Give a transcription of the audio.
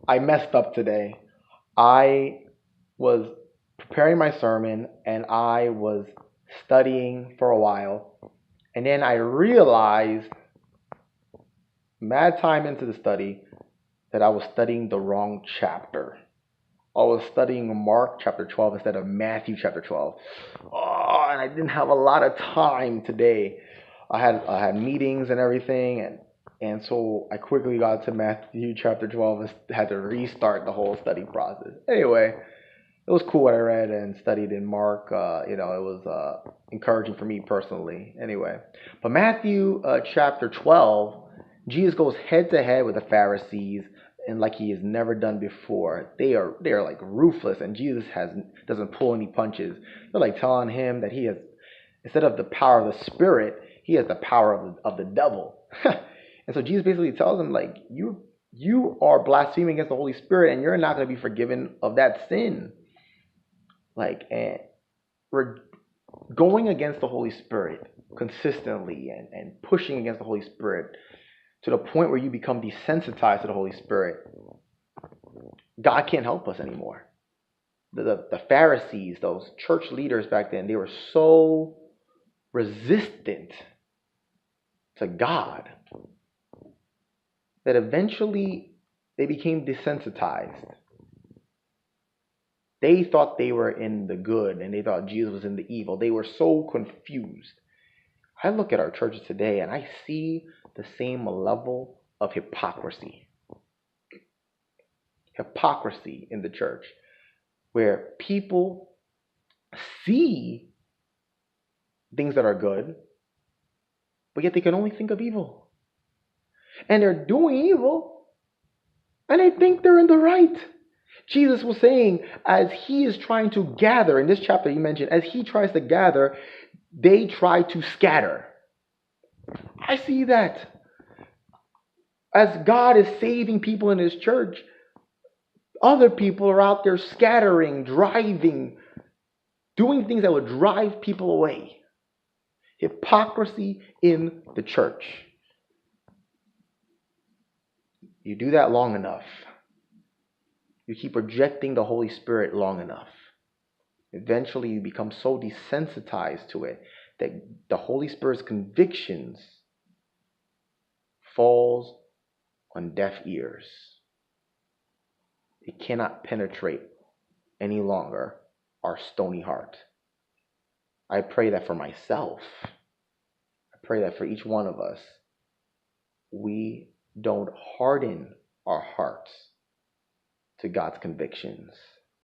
I messed up today. I was preparing my sermon and I was studying for a while. And then I realized, mad time into the study, that I was studying the wrong chapter. I was studying Mark chapter 12 instead of Matthew chapter 12. Oh, and I didn't have a lot of time today. I had meetings and everything, and so I quickly got to Matthew chapter 12 and had to restart the whole study process. Anyway, it was cool what I read and studied in Mark. It was encouraging for me personally. Anyway, but Matthew chapter 12, Jesus goes head to head with the Pharisees and like he has never done before. They are like ruthless, and Jesus has doesn't pull any punches. They're like telling him that he has, instead of the power of the Spirit, he has the power of the devil. And so Jesus basically tells them, like, you are blaspheming against the Holy Spirit, and you're not going to be forgiven of that sin. Like, and we're going against the Holy Spirit consistently and pushing against the Holy Spirit to the point where you become desensitized to the Holy Spirit. God can't help us anymore. The Pharisees, those church leaders back then, they were so resistant to God that eventually they became desensitized. They thought they were in the good and they thought Jesus was in the evil. They were so confused. I look at our churches today and I see the same level of hypocrisy. Hypocrisy in the church, where people see things that are good, but yet they can only think of evil. And they're doing evil, and they think they're in the right. Jesus was saying, as he is trying to gather, in this chapter he mentioned, as he tries to gather, they try to scatter. I see that. As God is saving people in his church, other people are out there scattering, driving, doing things that would drive people away. Hypocrisy in the church. You do that long enough, you keep rejecting the Holy Spirit long enough, eventually you become so desensitized to it that the Holy Spirit's convictions falls on deaf ears. It cannot penetrate any longer our stony heart. I pray that for myself. I pray that for each one of us, we don't harden our hearts to God's convictions.